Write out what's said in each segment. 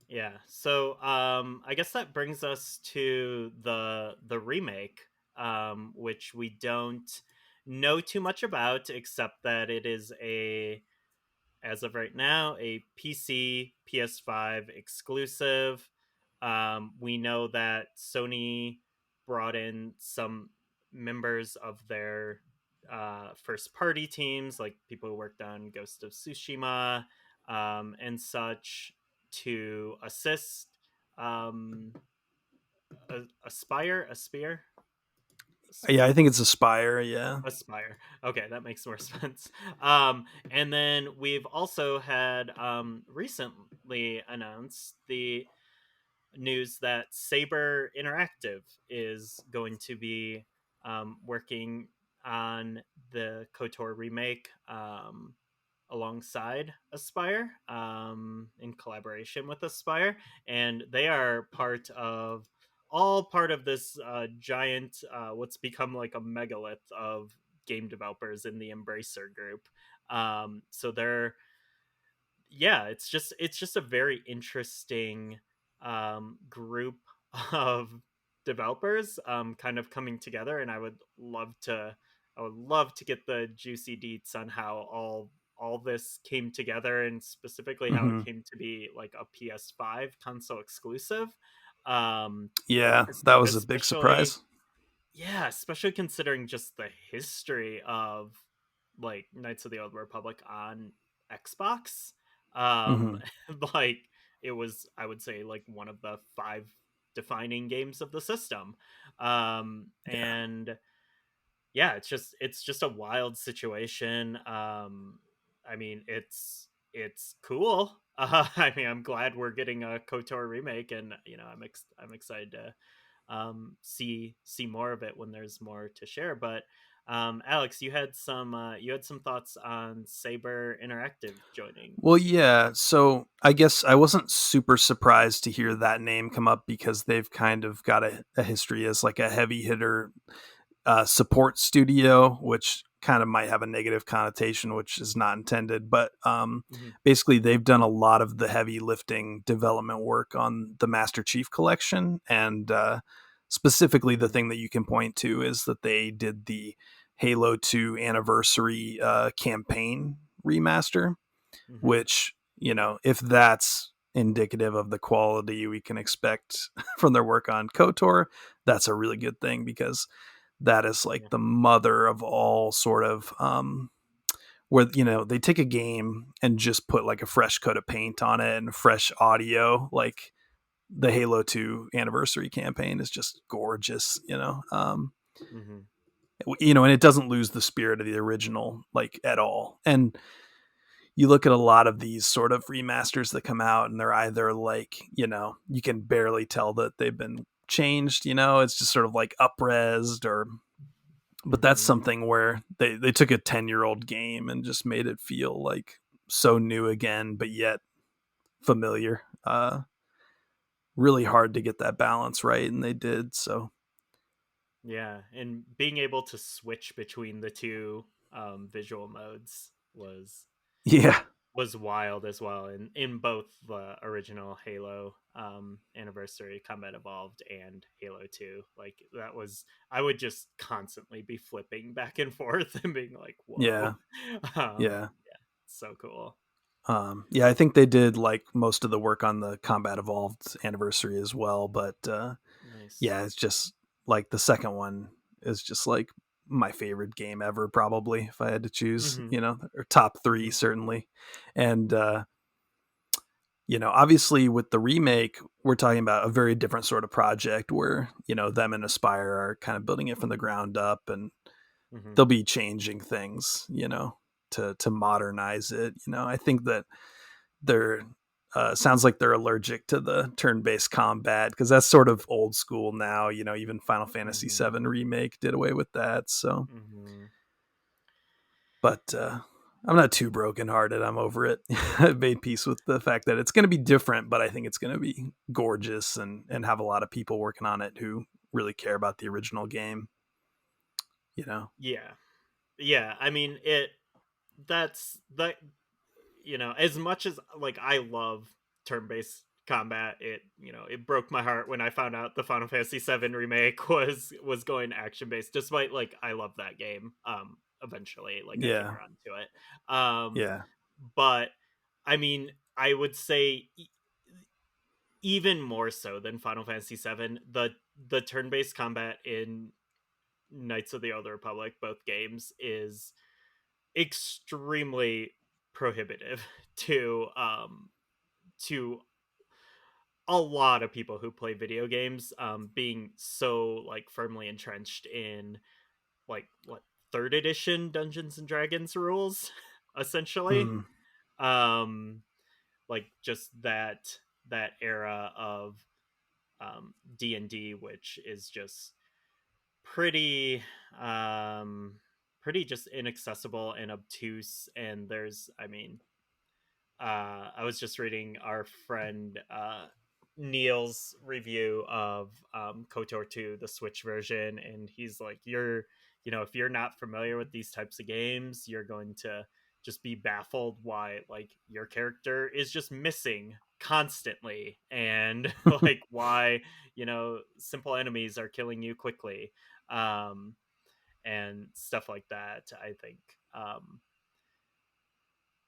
Yeah. So I guess that brings us to the remake, which we don't know too much about, except that it is a, as of right now, a PC PS5 exclusive. We know that Sony brought in some members of their first party teams, like people who worked on Ghost of Tsushima and such, to assist. Um, Aspire, Aspire, Yeah, I think it's Aspire. Yeah. Aspire. Okay, that makes more sense. And then we've also had recently announced the news that Saber Interactive is going to be working on the KOTOR remake alongside Aspire, in collaboration with Aspire, and they are part of this giant, what's become like a megalith of game developers in the Embracer group. So they're, yeah, it's just a very interesting group of developers kind of coming together, and I would love to get the juicy deets on how all this came together, and specifically how it Hmm. came to be like a PS5 console exclusive. um Yeah, that was a big Especially, surprise. yeah, especially considering just the history of like Knights of the Old Republic on Xbox. Um Hmm. like it was, I would say, like one of the five defining games of the system. Yeah. And yeah, it's just a wild situation. I mean, it's cool. I mean, I'm glad we're getting a KOTOR remake, and I'm excited to see more of it when there's more to share. But Alex, you had some thoughts on Saber Interactive joining. Well, yeah. So I guess I wasn't super surprised to hear that name come up because they've kind of got a history as like a heavy hitter support studio, which kind of might have a negative connotation, which is not intended. But Hmm. basically, they've done a lot of the heavy lifting development work on the Master Chief Collection. And specifically, the Hmm. thing that you can point to is that they did the Halo 2 anniversary campaign remaster, Hmm. which, if that's indicative of the quality we can expect from their work on KOTOR, that's a really good thing because that is like Yeah. the mother of all sort of where they take a game and just put like a fresh coat of paint on it and fresh audio. Like the Halo 2 anniversary campaign is just gorgeous, Hmm. and it doesn't lose the spirit of the original like at all. And you look at a lot of these sort of remasters that come out and they're either like, you can barely tell that they've been changed, it's just sort of like upresed, or but that's Hmm. something where they took a 10-year-old game and just made it feel like so new again, but yet familiar. Really hard to get that balance right, and they did. So Yeah, and being able to switch between the two visual modes yeah, was wild as well, in both the original Halo anniversary Combat Evolved and Halo 2. Like that was, I would just constantly be flipping back and forth and being like, yeah, whoa. um yeah. yeah, so cool. Yeah, I think they did like most of the work on the Combat Evolved anniversary as well, but Nice. yeah, it's just like the second one is just like my favorite game ever, probably if I had to choose, Hmm. or top three Hmm. certainly. And obviously with the remake, we're talking about a very different sort of project where, them and Aspire are kind of building it from the ground up, and Hmm. they'll be changing things, to modernize it. I think that they're sounds like they're allergic to the turn-based combat because that's sort of old school now. Even Final Fantasy Hmm. VII remake did away with that. So, Hmm. but I'm not too brokenhearted. I'm over it. I've made peace with the fact that it's going to be different, but I think it's going to be gorgeous and have a lot of people working on it who really care about the original game. You know, Yeah. Yeah, I mean, that's that. As much as like I love turn-based combat. It broke my heart when I found out the Final Fantasy VII remake was going action based, despite like I love that game. Eventually, like I came Yeah. around to it. Yeah. But I mean, I would say even more so than Final Fantasy VII, the turn based combat in Knights of the Old Republic, both games, is extremely prohibitive to a lot of people who play video games, being so like firmly entrenched in like what third edition Dungeons and Dragons rules essentially. Mhm. um like just that era of D&D, which is just pretty pretty just inaccessible and obtuse. And there's, I mean, I was just reading our friend Neil's review of KOTOR 2, the Switch version, and he's like, if you're not familiar with these types of games, you're going to just be baffled why like your character is just missing constantly, and like why simple enemies are killing you quickly, um, and stuff like that. I think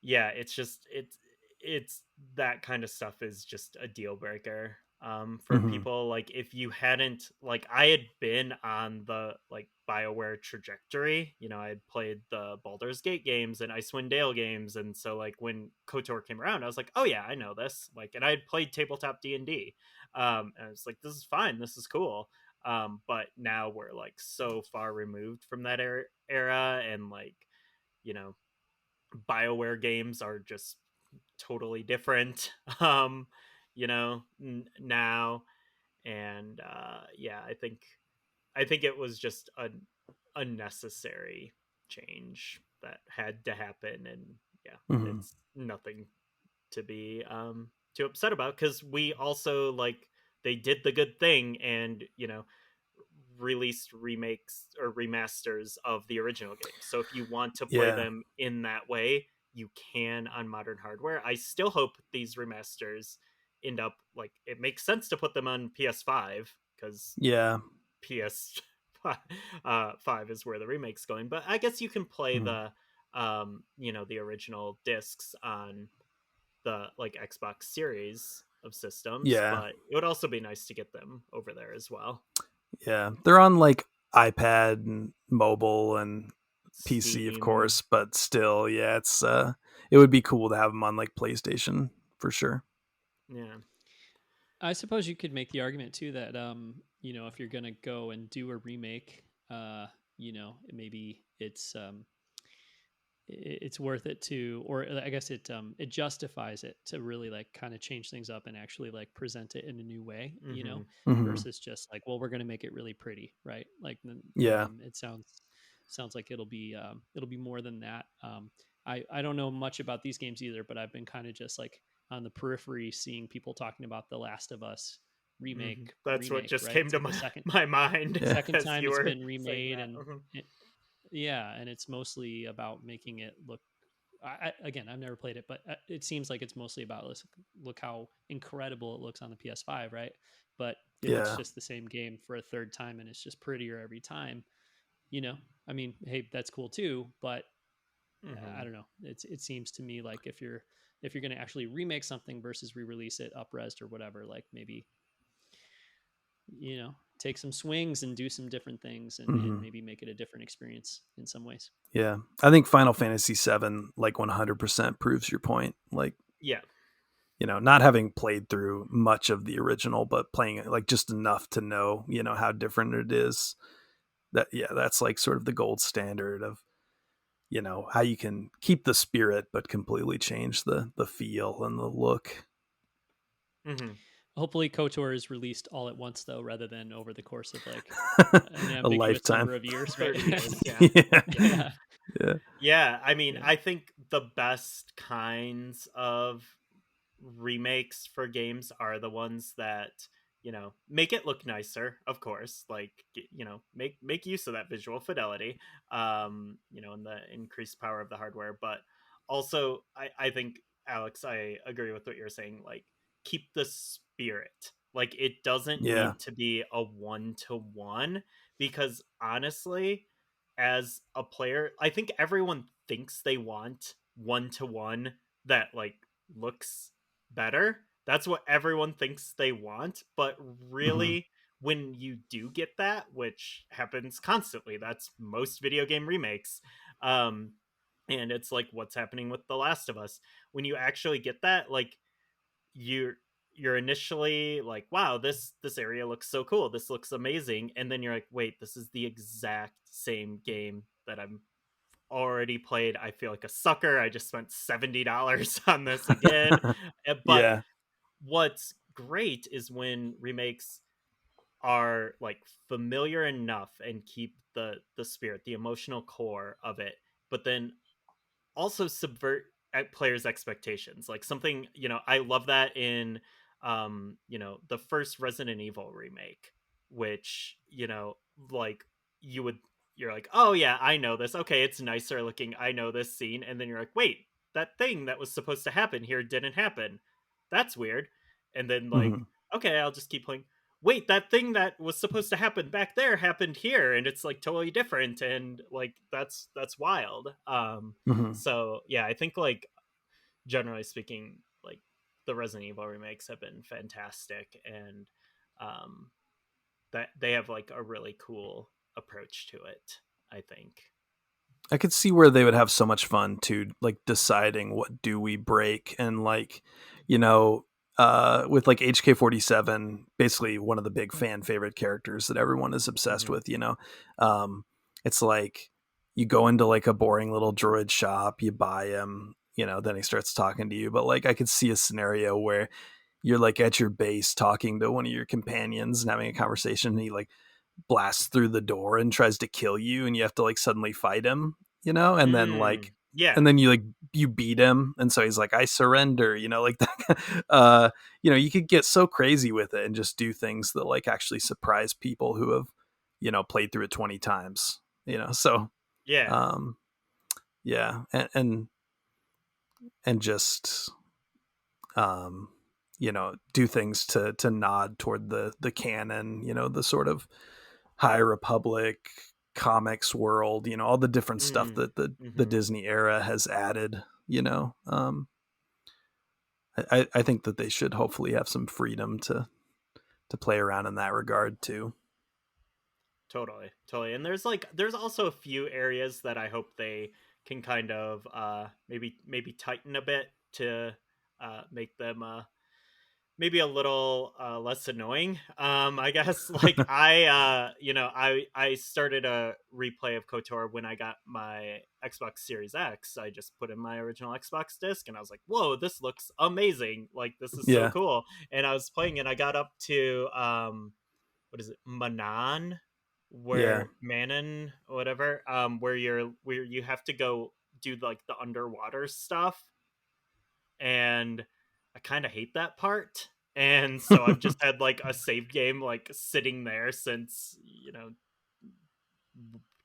yeah, it's that kind of stuff is just a deal breaker for Mhm. people. Like if you hadn't, like I had been on the like BioWare trajectory, I had played the Baldur's Gate games and Icewind Dale games, and so like when KOTOR came around, I was like, oh yeah, I know this. Like, and I had played tabletop D&D, and I was like, this is fine, this is cool. But now we're like so far removed from that era, and like you know BioWare games are just totally different now. And yeah, I think it was just an unnecessary change that had to happen. And yeah, Mhm. it's nothing to be too upset about, because we also like they did the good thing and released remakes or remasters of the original game. So if you want to play Yeah. them in that way, you can on modern hardware. I still hope these remasters end up like it makes sense to put them on PS5, because Yeah. PS 5 is where the remake's going. But I guess you can play Mhm. the original discs on the like Xbox series of systems, Yeah. but it would also be nice to get them over there as well. Yeah. They're on like iPad and mobile and PC, of Steam. course, but still, yeah, it would be cool to have them on like PlayStation for sure. Yeah. I suppose you could make the argument too that if you're gonna go and do a remake, maybe it's worth it to, or I guess it justifies it to really like kind of change things up and actually like present it in a new way, Hmm. Mhm. versus just like, well, we're gonna make it really pretty, right? Like, Yeah. it sounds like it'll be more than that. I don't know much about these games either, but I've been kind of just like on the periphery seeing people talking about The Last of Us That's what just right? came It's to like my, the second my mind Yeah. second as time you it's were been saying remade, that. and yeah, and it's mostly about making it look. Again, I've never played it, but it seems like it's mostly about look how incredible it looks on the PS5, right? But if it's Yeah. just the same game for a third time and it's just prettier every time, I mean, hey, that's cool too. But I Hmm. don't know. It seems to me like if you're going to actually remake something versus re-release it up-resed or whatever, like maybe take some swings and do some different things, and Mhm. maybe make it a different experience in some ways. Yeah. I think Final Fantasy VII like 100% proves your point. Like, Yeah. not having played through much of the original, but playing it like just enough to know, how different it is. That's like sort of the gold standard of, how you can keep the spirit but completely change the feel and the look. Hmm. Hopefully, KOTOR is released all at once, though, rather than over the course of like an A ambiguous lifetime. number of years, right? 30 years. Yeah. Yeah. Yeah. Yeah, Yeah. Yeah. I mean, yeah. I think the best kinds of remakes for games are the ones that make it look nicer, of course, like make use of that visual fidelity, and the increased power of the hardware. But also I think, Alex, I agree with what you're saying, like keep the spirit. Like, it doesn't Yeah. need to be a 1-to-1, because honestly, as a player, I think everyone thinks they want 1-to-1 that like looks better. That's what everyone thinks they want, but Hmm. really, when you do get that, which happens constantly, that's most video game remakes. Um and it's like what's happening with The Last of Us. When you actually get that, like, you're you're initially like, wow, this area looks so cool, this looks amazing, and then you're like, wait, this is the exact same game that I'm already played. I feel like a sucker. I just spent $70 on this again. But Yeah. what's great is when remakes are like familiar enough and keep the spirit, the emotional core of it, but then also subvert players' expectations. Like, something, I love that in the first Resident Evil remake, which, like, you would you're like, oh yeah, I know this. Okay, it's nicer looking. I know this scene. And then you're like, wait, that thing that was supposed to happen here didn't happen. That's weird. And then, like, Hmm. okay, I'll just keep playing. Wait, that thing that was supposed to happen back there happened here, and it's like totally different, and like that's wild. Hmm. So yeah, I think, like, generally speaking, like, the Resident Evil remakes have been fantastic, and um that they have like a really cool approach to it, I think. I could see where they would have so much fun too, like deciding what do we break, and like, you know, with like HK-47, basically one of the big fan favorite characters that everyone is obsessed Hmm. with. Um, it's like you go into like a boring little droid shop, you buy him, then he starts talking to you. But like, I could see a scenario where you're like at your base talking to one of your companions and having a conversation, and he like blasts through the door and tries to kill you, and you have to like suddenly fight him, and then like Yeah. and then you beat him, and so he's like, I surrender, like that. You could get so crazy with it and just do things that like actually surprise people who have played through it 20 times, so Yeah. um yeah, and just um do things to nod toward the canon, the sort of High Republic comics world, all the different stuff Mm. that the Hmm. Disney era has added. I think that they should hopefully have some freedom to play around in that regard too. Totally. And there's also a few areas that I hope they can kind of maybe tighten a bit to make them maybe a little less annoying. I guess, like, I started a replay of KOTOR when I got my Xbox Series X. I just put in my original Xbox disc and I was like, whoa, this looks amazing, like, this is so Yeah, cool. And I was playing and I got up to what is it, Manan, yeah. where Manon, whatever, where you have to go do like the underwater stuff, and I kind of hate that part. And so I've just had like a save game like sitting there since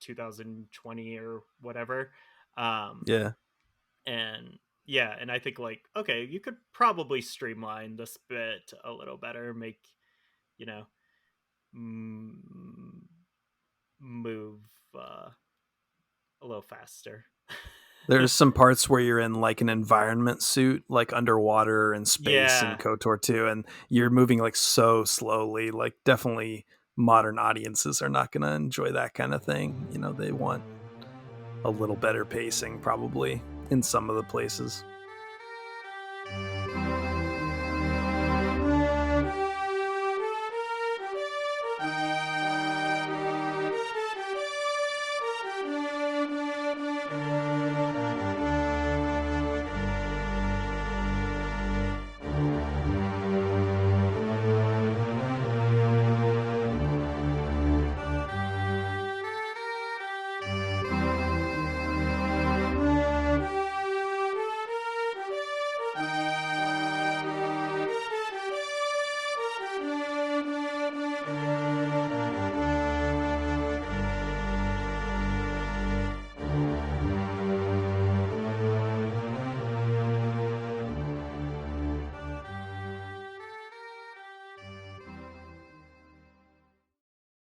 2020 or whatever. Um Yeah, and yeah, and I think, like, okay, you could probably streamline this bit a little better, make, you know m- move a little faster. there's some parts where you're in like an environment suit, like underwater and space in Yeah. KOTOR 2, and you're moving like so slowly. Like, definitely modern audiences are not going to enjoy that kind of thing. They want a little better pacing probably in some of the places.